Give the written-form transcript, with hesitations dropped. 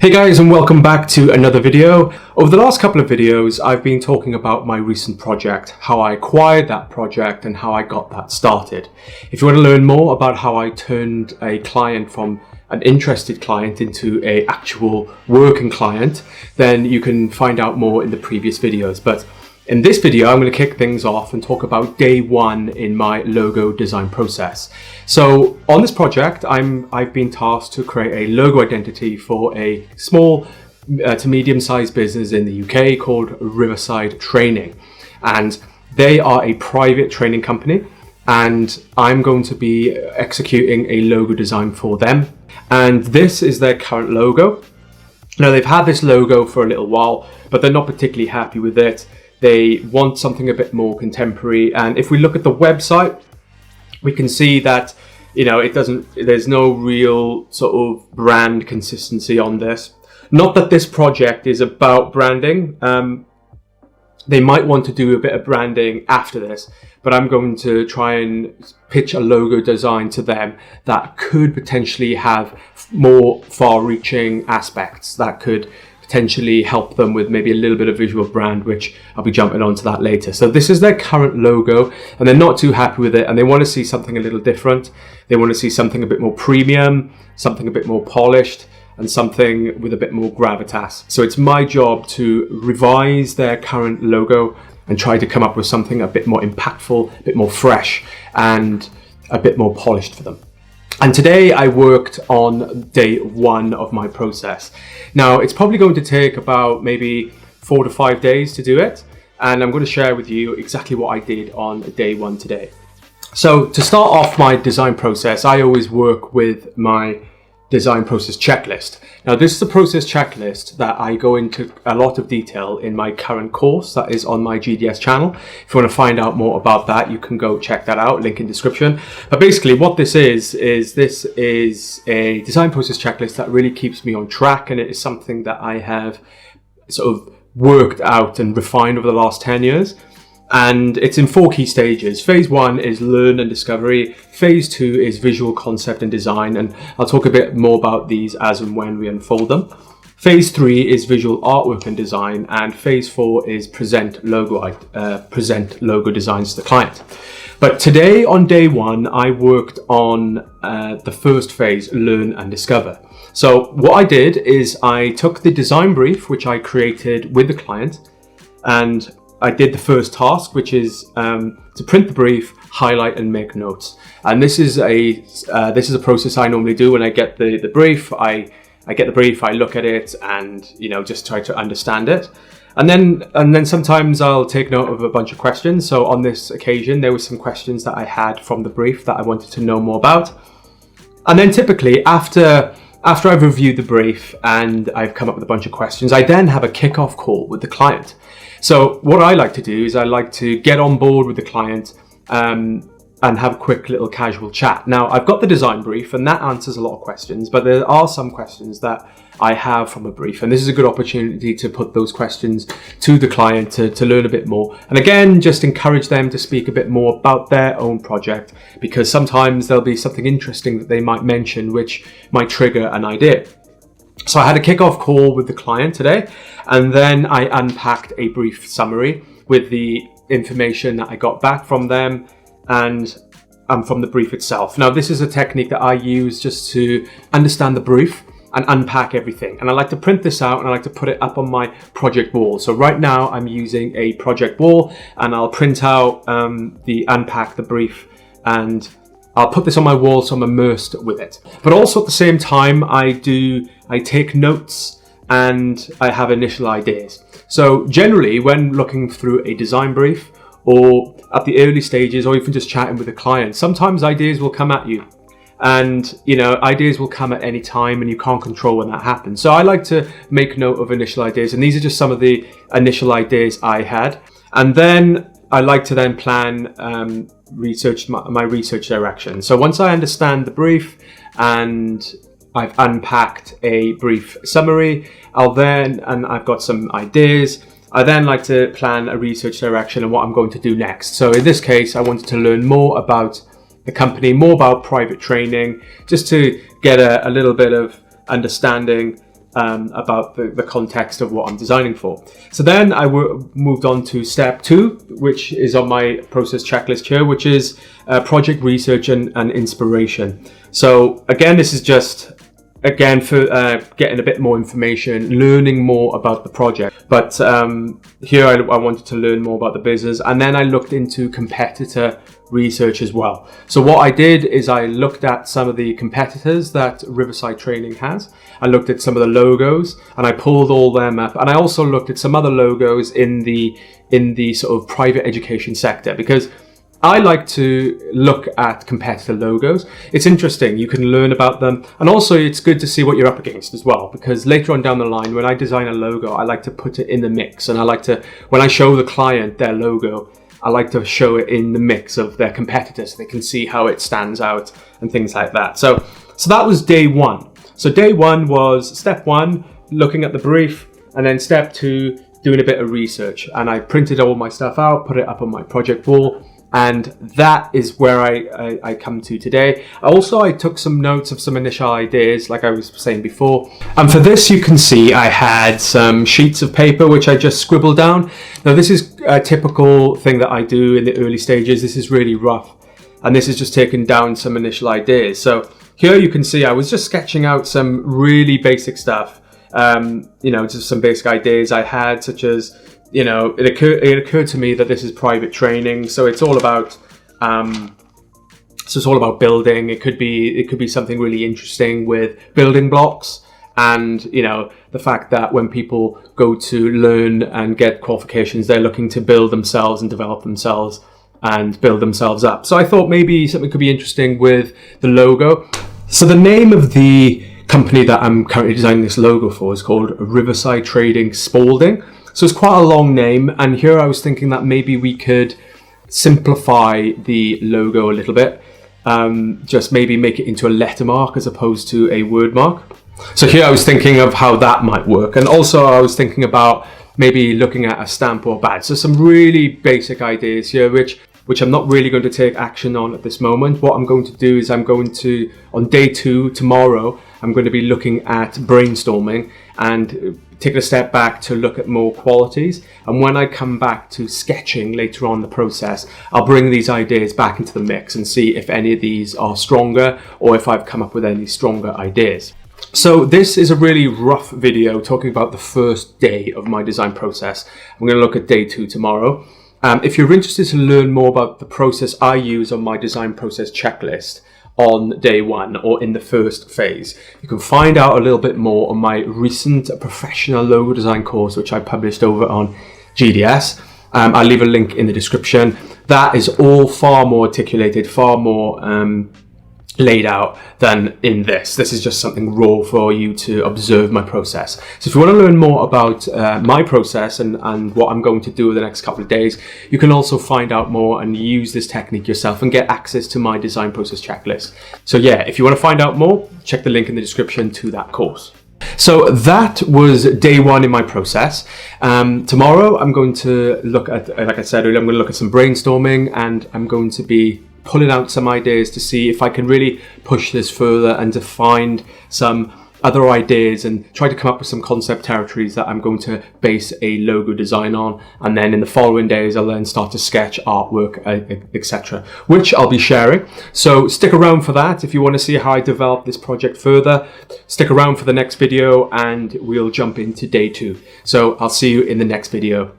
Hey guys, and welcome back to another video. Over the last couple of videos, I've been talking about my recent project, how I acquired that project and how I got that started. If you want to learn more about how I turned a client from an interested client into an actual working client, then you can find out more in the previous videos. But in this video, I'm going to kick things off and talk about day one in my logo design process. So on this project, I've been tasked to create a logo identity for a small to medium-sized business in the UK called Riverside Training. And they are a private training company, and I'm going to be executing a logo design for them. And this is their current logo. Now, they've had this logo for a little while, but they're not particularly happy with it. They want something a bit more contemporary, and if we look at the website, we can see that there's no real sort of brand consistency on this. Not that this project is about branding. They might want to do a bit of branding after this, but I'm going to try and pitch a logo design to them that could potentially have more far-reaching aspects that could potentially help them with maybe a little bit of visual brand, which I'll be jumping onto that later. So this is their current logo, and they're not too happy with it, and they want to see something a little different. They want to see something a bit more premium, something a bit more polished, and something with a bit more gravitas. So it's my job to revise their current logo and try to come up with something a bit more impactful, a bit more fresh, and a bit more polished for them. And today I worked on day one of my process. Now, it's probably going to take about maybe 4 to 5 days to do it, and I'm going to share with you exactly what I did on day one today. So to start off my design process, I always work with my design process checklist. Now, this is a process checklist that I go into a lot of detail in my current course that is on my GDS channel. If you want to find out more about that, you can go check that out, link in description. But basically what this is a design process checklist that really keeps me on track, and it is something that I have sort of worked out and refined over the last 10 years. And it's in 4 key stages. Phase 1 is learn and discovery. Phase 2 is visual concept and design, and I'll talk a bit more about these as and when we unfold them. Phase 3 is visual artwork and design, and phase 4 is present logo designs to the client. But today on day one, I worked on the first phase, learn and discover. So what I did is I took the design brief, which I created with the client, and I did the first task, which is to print the brief, highlight and make notes. And this is a process I normally do when I get the brief. I get the brief, I look at it, and just try to understand it. And then sometimes I'll take note of a bunch of questions. So on this occasion, there were some questions that I had from the brief that I wanted to know more about. And then typically after I've reviewed the brief and I've come up with a bunch of questions, I then have a kickoff call with the client. So what I like to do is I like to get on board with the client and have a quick little casual chat. Now, I've got the design brief, and that answers a lot of questions, but there are some questions that I have from a brief, and this is a good opportunity to put those questions to the client to learn a bit more. And again, just encourage them to speak a bit more about their own project, because sometimes there'll be something interesting that they might mention which might trigger an idea. So I had a kickoff call with the client today, and then I unpacked a brief summary with the information that I got back from them and from the brief itself. Now, this is a technique that I use just to understand the brief and unpack everything. And I like to print this out and I like to put it up on my project wall. So right now I'm using a project wall, and I'll print out unpack the brief, and I'll put this on my wall so I'm immersed with it. But also at the same time, I take notes and I have initial ideas. So generally, when looking through a design brief or at the early stages, or even just chatting with a client, sometimes ideas will come at you. And ideas will come at any time, and you can't control when that happens. So I like to make note of initial ideas, and these are just some of the initial ideas I had. And then I like to then plan my research direction. So once I understand the brief and I've unpacked a brief summary, and I've got some ideas, I then like to plan a research direction and what I'm going to do next. So in this case, I wanted to learn more about the company, more about private training, just to get a little bit of understanding about the context of what I'm designing for. So then I moved on to step 2, which is on my process checklist here, which is project research and inspiration. So again, this is just for getting a bit more information, learning more about the project. But here I wanted to learn more about the business, and then I looked into competitor research as well. So what I did is I looked at some of the competitors that Riverside Training has. I looked at some of the logos and I pulled all them up, and I also looked at some other logos in the sort of private education sector, because I like to look at competitor logos. It's interesting, you can learn about them, and also it's good to see what you're up against as well, because later on down the line, when I design a logo, I like to put it in the mix, and I like to, when I show the client their logo, I like to show it in the mix of their competitors so they can see how it stands out and things like that. So that was day 1. So day 1 was step 1, looking at the brief, and then step 2, doing a bit of research. And I printed all my stuff out, put it up on my project wall, and that is where I come to today. I took some notes of some initial ideas, like I was saying before. And for this, you can see I had some sheets of paper which I just scribbled down. Now, this is a typical thing that I do in the early stages. This is really rough, and this is just taking down some initial ideas. So here you can see I was just sketching out some really basic stuff. Just some basic ideas I had, such as, it occurred to me that this is private training, so it's all about building. It could be something really interesting with building blocks, and the fact that when people go to learn and get qualifications, they're looking to build themselves and develop themselves and build themselves up. So I thought maybe something could be interesting with the logo. So the name of the company that I'm currently designing this logo for is called Riverside Trading Spalding. So it's quite a long name, and here I was thinking that maybe we could simplify the logo a little bit, just maybe make it into a letter mark as opposed to a word mark. So here I was thinking of how that might work, and also I was thinking about maybe looking at a stamp or badge. So some really basic ideas here, which I'm not really going to take action on at this moment. What I'm going to do is on day 2, tomorrow, I'm going to be looking at brainstorming and taking a step back to look at more qualities. And when I come back to sketching later on in the process, I'll bring these ideas back into the mix and see if any of these are stronger or if I've come up with any stronger ideas. So this is a really rough video talking about the first day of my design process. I'm going to look at day 2 tomorrow. If you're interested to learn more about the process I use on my design process checklist on day 1 or in the first phase, you can find out a little bit more on my recent professional logo design course, which I published over on GDS. I'll leave a link in the description. That is all far more articulated, far more laid out than in this. This is just something raw for you to observe my process. So if you want to learn more about my process and what I'm going to do the next couple of days, you can also find out more and use this technique yourself and get access to my design process checklist. So yeah, if you want to find out more, check the link in the description to that course. So that was day 1 in my process. Tomorrow I'm going to look at, like I said earlier, I'm going to look at some brainstorming, and I'm going to be pulling out some ideas to see if I can really push this further and to find some other ideas and try to come up with some concept territories that I'm going to base a logo design on. And then in the following days, I'll then start to sketch artwork, etc., which I'll be sharing. So stick around for that. If you want to see how I develop this project further, stick around for the next video and we'll jump into day 2. So I'll see you in the next video.